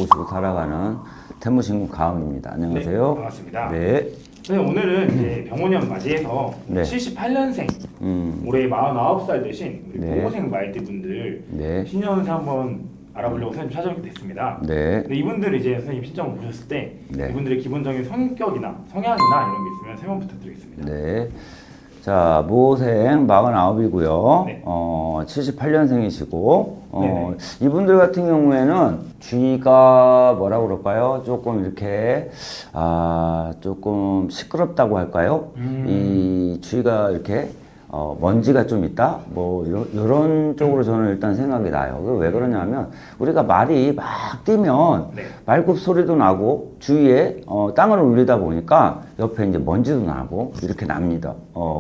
모시고 살아가는 태무신군 가은입니다. 안녕하세요. 네, 반갑습니다. 네. 선생님, 오늘은 이제 병원년 맞이해서 네. 78년생, 음. 올해 49살 되신 우리 네. 보호생 말띠 분들 네. 신년운세 한번 알아보려고 선생님 찾아뵙게 됐습니다. 네. 근데 이분들 이제 선생님 신청을 보셨을 때 네. 이분들의 기본적인 성격이나 성향이나 이런 게 있으면 설명 부탁드리겠습니다. 네. 자, 모생 49이고요. 네. 78년생이시고, 네네. 이분들 같은 경우에는 주위가 뭐라 그럴까요? 조금 이렇게, 조금 시끄럽다고 할까요? 이 주위가 이렇게, 먼지가 좀 있다? 뭐, 요런 쪽으로 저는 일단 생각이 나요. 왜 그러냐면, 우리가 말이 막 뛰면, 네. 말굽 소리도 나고, 주위에, 땅을 울리다 보니까, 옆에 이제 먼지도 나고, 이렇게 납니다.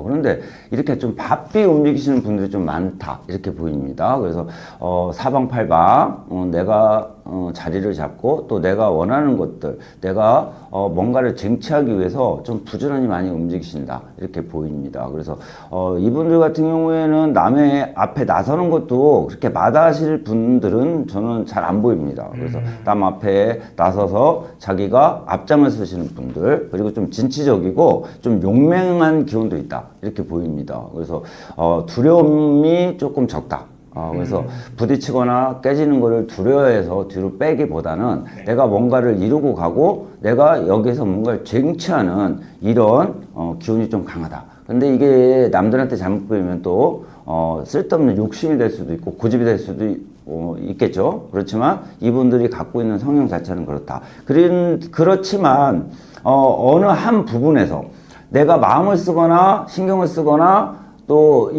그런데, 이렇게 좀 바삐 움직이시는 분들이 좀 많다. 이렇게 보입니다. 그래서, 사방팔방, 내가, 자리를 잡고, 또 내가 원하는 것들, 내가, 뭔가를 쟁취하기 위해서 좀 부지런히 많이 움직이신다. 이렇게 보입니다. 그래서, 이분들 같은 경우에는 남의 앞에 나서는 것도 그렇게 마다하실 분들은 저는 잘 안 보입니다. 그래서 남 앞에 나서서 자기가 앞장을 서시는 분들, 그리고 좀 진취적이고 좀 용맹한 기운도 있다. 이렇게 보입니다. 그래서 두려움이 조금 적다. 그래서 부딪히거나 깨지는 거를 두려워해서 뒤로 빼기보다는 네. 내가 뭔가를 이루고 가고 내가 여기에서 뭔가를 쟁취하는 이런 기운이 좀 강하다. 근데 이게 남들한테 잘못 보이면 또 쓸데없는 욕심이 될 수도 있고 고집이 될 수도 있겠죠. 그렇지만 이분들이 갖고 있는 성향 자체는 그렇다. 그렇지만 어느 한 부분에서 내가 마음을 쓰거나 신경을 쓰거나 또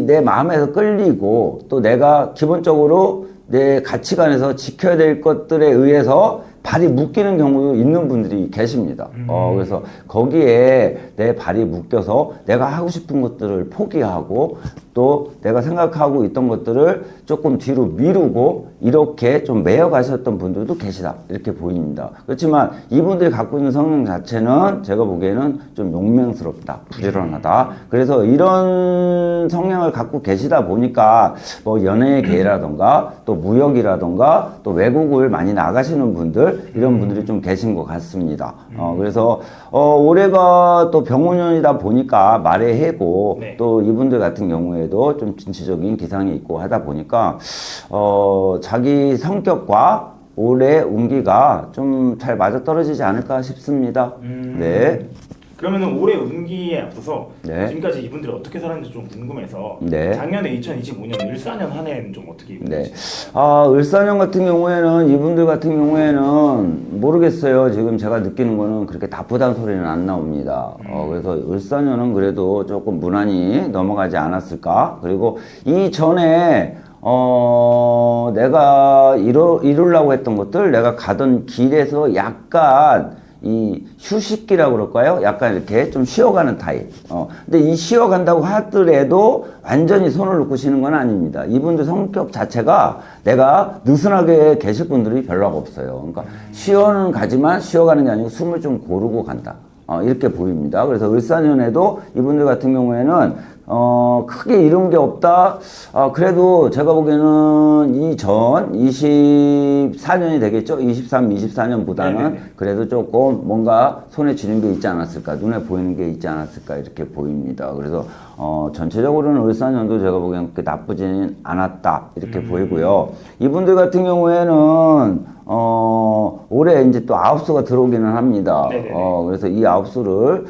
내 마음에서 끌리고 또 내가 기본적으로 내 가치관에서 지켜야 될 것들에 의해서 발이 묶이는 경우도 있는 분들이 계십니다. 그래서 거기에 내 발이 묶여서 내가 하고 싶은 것들을 포기하고 또 내가 생각하고 있던 것들을 조금 뒤로 미루고 이렇게 좀 매여 가셨던 분들도 계시다. 이렇게 보입니다. 그렇지만 이분들이 갖고 있는 성향 자체는 제가 보기에는 좀 용맹스럽다. 부지런하다. 그래서 이런 성향을 갖고 계시다 보니까 뭐 연예계라던가 또 무역이라던가 또 외국을 많이 나가시는 분들 이런 분들이 좀 계신 것 같습니다. 그래서 올해가 또 병원년이다 보니까 말의 해고 네. 또 이분들 같은 경우에도 좀 진취적인 기상이 있고 하다 보니까 자기 성격과 올해 운기가 좀 잘 맞아떨어지지 않을까 싶습니다. 네. 그러면은 올해 운기에 앞서서 네. 지금까지 이분들이 어떻게 살았는지 좀 궁금해서 네. 작년에 2025년 을사년 한 해는 좀 어떻게 네. 입으셨어요? 을사년 같은 경우에는 이분들 같은 경우에는 모르겠어요. 지금 제가 느끼는 거는 그렇게 나쁘다는 소리는 안 나옵니다. 그래서 을사년은 그래도 조금 무난히 넘어가지 않았을까? 그리고 이전에 내가 이루려고 했던 것들, 내가 가던 길에서 약간 이 휴식기라고 그럴까요? 약간 이렇게 좀 쉬어가는 타입. 근데 이 쉬어간다고 하더라도 완전히 손을 놓고 쉬는 건 아닙니다. 이분들 성격 자체가 내가 느슨하게 계실 분들이 별로 없어요. 그러니까 쉬어는 가지만 쉬어가는 게 아니고 숨을 좀 고르고 간다. 이렇게 보입니다. 그래서 을사년에도 이분들 같은 경우에는 크게 이룬 게 없다. 그래도 제가 보기에는 이전 24년이 되겠죠. 23, 24년보다는 네네네. 그래도 조금 뭔가 손에 쥐는 게 있지 않았을까. 눈에 보이는 게 있지 않았을까. 이렇게 보입니다. 그래서 전체적으로는 을사년도 제가 보기에는 그렇게 나쁘지는 않았다. 이렇게 보이고요. 이분들 같은 경우에는 올해 이제 또 아홉수가 들어오기는 합니다. 네네네. 그래서 이 아홉수를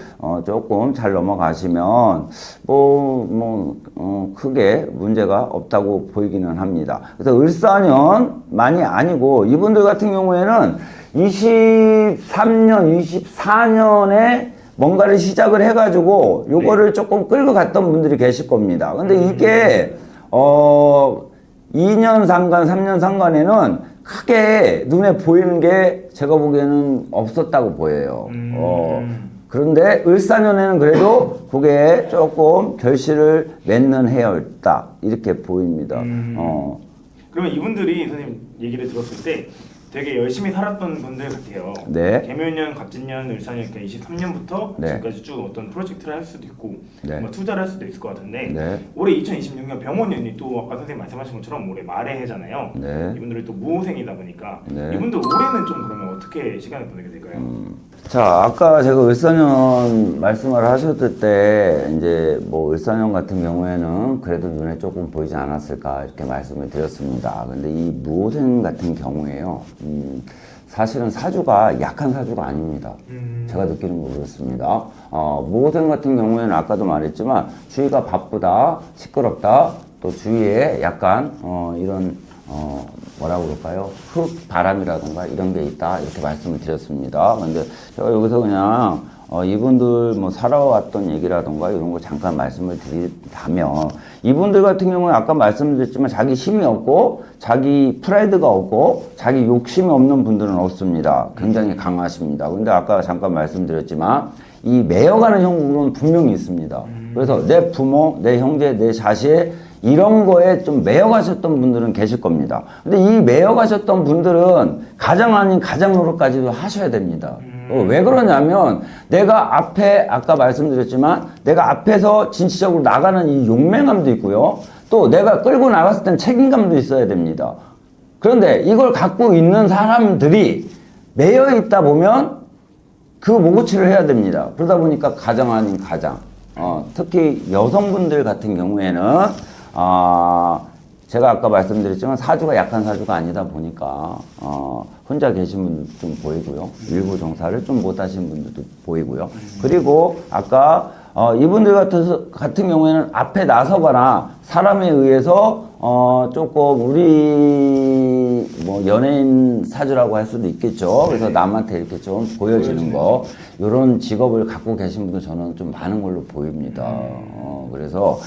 조금 잘 넘어가시면 크게 문제가 없다고 보이기는 합니다. 그래서 을사년만이 아니고 이분들 같은 경우에는 23년, 24년에 뭔가를 시작을 해가지고 요거를 조금 끌고 갔던 분들이 계실 겁니다. 근데 이게 2년 상관, 3년 상관에는 크게 눈에 보이는 게 제가 보기에는 없었다고 보여요. 그런데 을사년에는 그래도 그게 조금 결실을 맺는 해였다. 이렇게 보입니다. 그러면 이분들이 선생님 얘기를 들었을 때 되게 열심히 살았던 분들 같아요. 네. 개묘년, 갑진년, 을사년, 그러니까 23년부터 네. 지금까지 쭉 어떤 프로젝트를 할 수도 있고 네. 뭐 투자를 할 수도 있을 것 같은데 네. 올해 2026년 병원년이 또 아까 선생님 말씀하신 것처럼 올해 말의 해잖아요. 네. 이분들이 또 무호생이다 보니까 네. 이분들 올해는 좀 그러면 어떻게 시간을 보내게 될까요? 자, 아까 제가 을사년 말씀을 하셨을 때, 이제 뭐 을사년 같은 경우에는 그래도 눈에 조금 보이지 않았을까 이렇게 말씀을 드렸습니다. 근데 이 무호생 같은 경우에요, 사실은 사주가 약한 사주가 아닙니다. 제가 느끼는 거 그렇습니다. 무호생 같은 경우에는 아까도 말했지만, 주위가 바쁘다, 시끄럽다, 또 주위에 약간, 이런, 뭐라고 그럴까요? 흙, 바람이라던가 이런 게 있다. 이렇게 말씀을 드렸습니다. 근데 제가 여기서 그냥, 이분들 뭐 살아왔던 얘기라던가 이런 거 잠깐 말씀을 드리자면, 이분들 같은 경우에 아까 말씀드렸지만 자기 힘이 없고, 자기 프라이드가 없고, 자기 욕심이 없는 분들은 없습니다. 굉장히 강하십니다. 근데 아까 잠깐 말씀드렸지만, 이 매여가는 형국은 분명히 있습니다. 그래서 내 부모, 내 형제, 내 자식, 이런 거에 좀 매여가셨던 분들은 계실 겁니다. 근데 이 매여가셨던 분들은 가장 아닌 가장 노릇까지도 하셔야 됩니다. 왜 그러냐면 내가 앞에 아까 말씀드렸지만 내가 앞에서 진취적으로 나가는 이 용맹함도 있고요. 또 내가 끌고 나갔을 땐 책임감도 있어야 됩니다. 그런데 이걸 갖고 있는 사람들이 매여 있다 보면 그 모고치를 해야 됩니다. 그러다 보니까 가장 아닌 가장. 특히 여성분들 같은 경우에는 제가 아까 말씀드렸지만 사주가 약한 사주가 아니다 보니까 혼자 계신 분들도 좀 보이고요. 일부 종사를 좀 못하신 분들도 보이고요. 그리고 아까 이분들 같은 경우에는 앞에 나서거나 사람에 의해서 조금 우리 뭐 연예인 사주라고 할 수도 있겠죠. 그래서 남한테 이렇게 좀 보여지는 거 이런 직업을 갖고 계신 분도 저는 좀 많은 걸로 보입니다. 그래서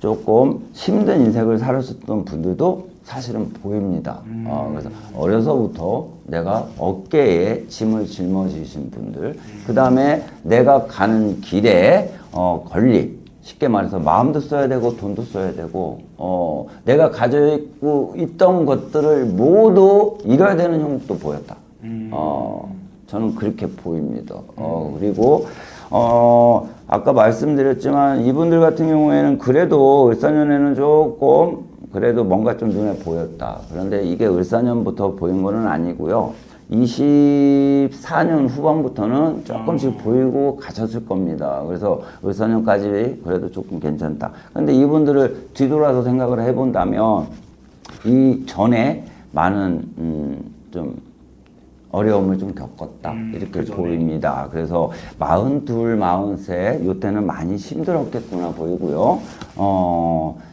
조금 힘든 인생을 살았었던 분들도 사실은 보입니다. 그래서 어려서부터 내가 어깨에 짐을 짊어지신 분들, 그 다음에 내가 가는 길에 권리, 쉽게 말해서 마음도 써야 되고 돈도 써야 되고 내가 가지고 있던 것들을 모두 잃어야 되는 형국도 보였다. 저는 그렇게 보입니다. 그리고 아까 말씀드렸지만 이분들 같은 경우에는 그래도 을사년에는 조금 그래도 뭔가 좀 눈에 보였다. 그런데 이게 을사년부터 보인 거는 아니고요. 24년 후반부터는 조금씩 보이고 가셨을 겁니다. 그래서 을사년까지 그래도 조금 괜찮다. 근데 이분들을 뒤돌아서 생각을 해본다면 이 전에 많은 좀 어려움을 좀 겪었다 이렇게 보입니다. 그래서 42, 43 요때는 많이 힘들었겠구나 보이고요.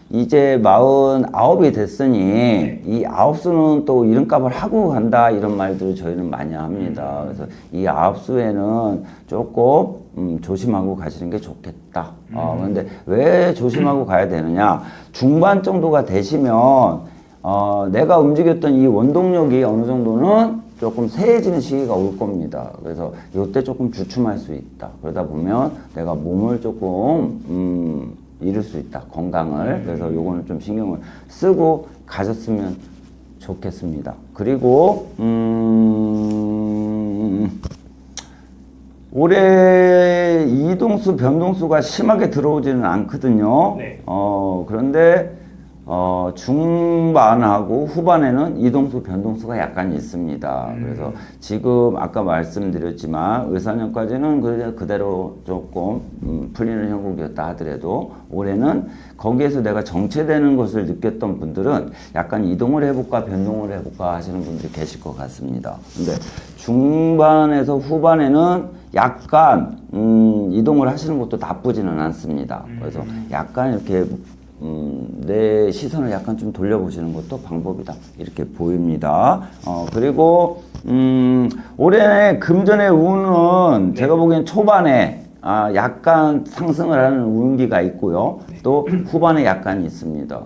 이제 49이 됐으니 이 9수는 또 이름값을 하고 간다 이런 말들을 저희는 많이 합니다. 그래서 이 9수에는 조금 조심하고 가시는 게 좋겠다. 그런데 왜 조심하고 가야 되느냐? 중반 정도가 되시면 내가 움직였던 이 원동력이 어느 정도는 조금 세해지는 시기가 올 겁니다. 그래서 이때 조금 주춤할 수 있다. 그러다 보면 내가 몸을 조금 잃을 수 있다. 건강을. 그래서 요거는 좀 신경을 쓰고 가셨으면 좋겠습니다. 그리고 올해 이동수, 변동수가 심하게 들어오지는 않거든요. 네. 그런데 중반하고 후반에는 이동수, 변동수가 약간 있습니다. 그래서 지금 아까 말씀드렸지만 을사년까지는 그대로 조금 풀리는 형국이었다 하더라도 올해는 거기에서 내가 정체되는 것을 느꼈던 분들은 약간 이동을 해볼까 변동을 해볼까 하시는 분들이 계실 것 같습니다. 근데 중반에서 후반에는 약간 이동을 하시는 것도 나쁘지는 않습니다. 그래서 약간 이렇게 내 시선을 약간 좀 돌려보시는 것도 방법이다 이렇게 보입니다. 그리고 올해 금전의 운은 제가 보기엔 초반에 약간 상승을 하는 운기가 있고요. 또 후반에 약간 있습니다.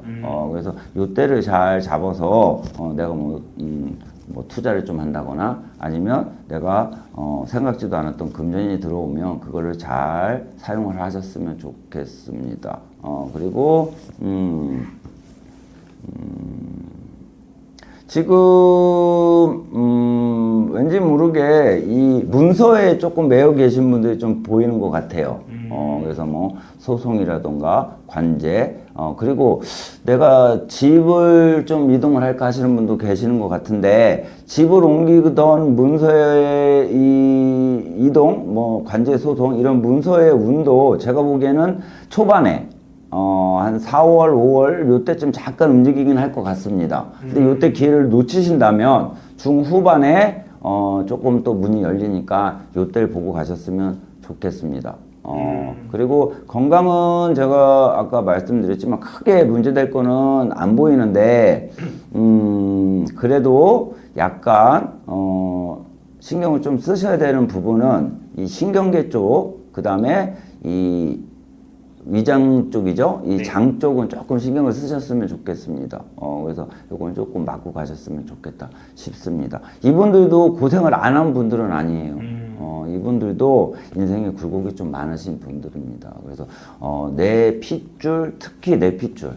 그래서 요때를 잘 잡아서 내가 뭐 투자를 좀 한다거나 아니면 내가 생각지도 않았던 금전이 들어오면 그거를 잘 사용을 하셨으면 좋겠습니다. 그리고 지금 왠지 모르게 이 문서에 조금 매여 계신 분들이 좀 보이는 것 같아요. 그래서 뭐 소송이라던가 관제, 그리고 내가 집을 좀 이동을 할까 하시는 분도 계시는 것 같은데, 집을 옮기던 문서의 이 이동, 뭐 관제 소송 이런 문서의 운도 제가 보기에는 초반에 한 4월, 5월 요때쯤 잠깐 움직이긴 할 것 같습니다. 근데 요때 기회를 놓치신다면 중후반에 조금 또 문이 열리니까 요때를 보고 가셨으면 좋겠습니다. 그리고 건강은 제가 아까 말씀드렸지만 크게 문제될 거는 안 보이는데, 그래도 약간, 신경을 좀 쓰셔야 되는 부분은 이 신경계 쪽, 그 다음에 이 위장 쪽이죠. 이 네. 장 쪽은 조금 신경을 쓰셨으면 좋겠습니다. 그래서 요건 조금 맞고 가셨으면 좋겠다 싶습니다. 이분들도 고생을 안 한 분들은 아니에요. 이분들도 인생에 굴곡이 좀 많으신 분들입니다. 그래서 내 핏줄, 특히 내 핏줄.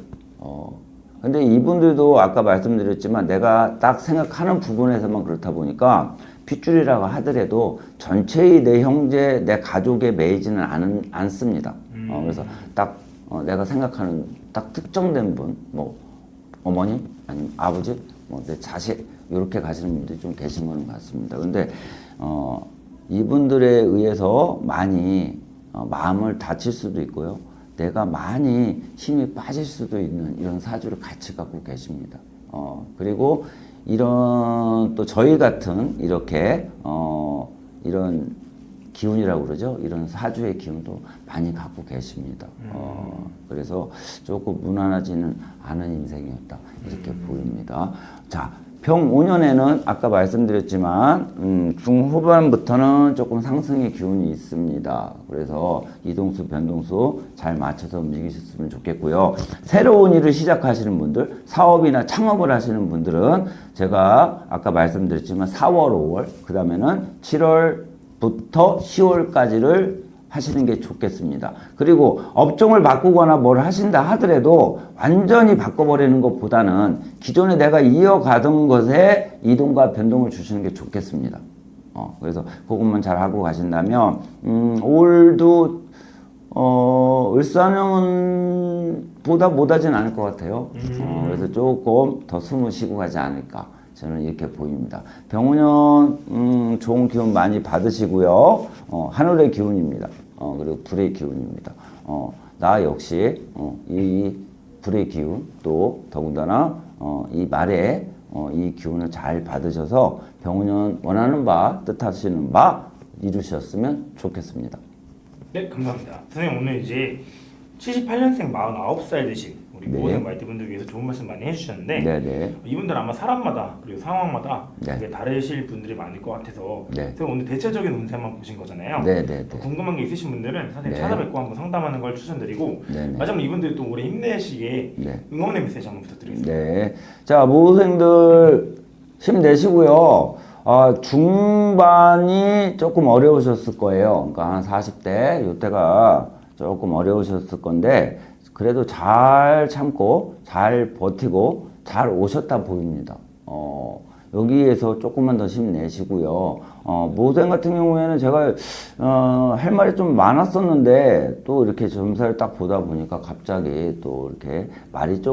근데 이분들도 아까 말씀드렸지만 내가 딱 생각하는 부분에서만 그렇다 보니까 핏줄이라고 하더라도 전체의 내 형제, 내 가족에 매이지는 않습니다. 그래서 딱 내가 생각하는 딱 특정된 분, 뭐 어머니, 아니면 아버지, 뭐 내 자식 이렇게 가시는 분들이 좀 계신 것 같습니다. 근데 이분들에 의해서 많이 마음을 다칠 수도 있고요. 내가 많이 힘이 빠질 수도 있는 이런 사주를 같이 갖고 계십니다. 그리고 이런 또 저희 같은 이렇게 이런 기운이라고 그러죠. 이런 사주의 기운도 많이 갖고 계십니다. 그래서 조금 무난하지는 않은 인생이었다. 이렇게 보입니다. 자, 병5년에는 아까 말씀드렸지만 중후반부터는 조금 상승의 기운이 있습니다. 그래서 이동수, 변동수 잘 맞춰서 움직이셨으면 좋겠고요. 새로운 일을 시작하시는 분들, 사업이나 창업을 하시는 분들은 제가 아까 말씀드렸지만 4월, 5월, 그 다음에는 7월부터 10월까지를 하시는 게 좋겠습니다. 그리고 업종을 바꾸거나 뭘 하신다 하더라도 완전히 바꿔버리는 것보다는 기존에 내가 이어가던 것에 이동과 변동을 주시는 게 좋겠습니다. 그래서 그것만 잘 하고 가신다면 올도 을사년은 보다 못하진 않을 것 같아요. 그래서 조금 더 숨을 쉬고 가지 않을까. 저는 이렇게 보입니다. 병우년 좋은 기운 많이 받으시고요. 하늘의 기운입니다. 그리고 불의 기운입니다. 나 역시 이 불의 기운 또 더군다나 이 말에 이 기운을 잘 받으셔서 병우년 원하는 바 뜻하시는 바 이루셨으면 좋겠습니다. 네, 감사합니다. 선생님 오늘 이제 78년생 49살 되신 우리 네. 모든 말띠분들 위해서 좋은 말씀 많이 해주셨는데 네네. 이분들 아마 사람마다 그리고 상황마다 네. 되게 다르실 분들이 많을 것 같아서 네. 선생님 오늘 대체적인 운세만 보신 거잖아요. 네네네. 또 궁금한 게 있으신 분들은 선생님 네. 찾아뵙고 한번 상담하는 걸 추천드리고 네네. 마지막으로 이분들이 또 올해 힘내시게 네. 응원의 메시지 한번 부탁드리겠습니다. 네. 자, 모생들 힘내시고요. 중반이 조금 어려우셨을 거예요. 그러니까 한 40대, 요때가 조금 어려우셨을 건데, 그래도 잘 참고, 잘 버티고, 잘 오셨다 보입니다. 여기에서 조금만 더 힘내시고요. 모생 같은 경우에는 제가, 할 말이 좀 많았었는데, 또 이렇게 점사를 딱 보다 보니까 갑자기 또 이렇게 말이 조금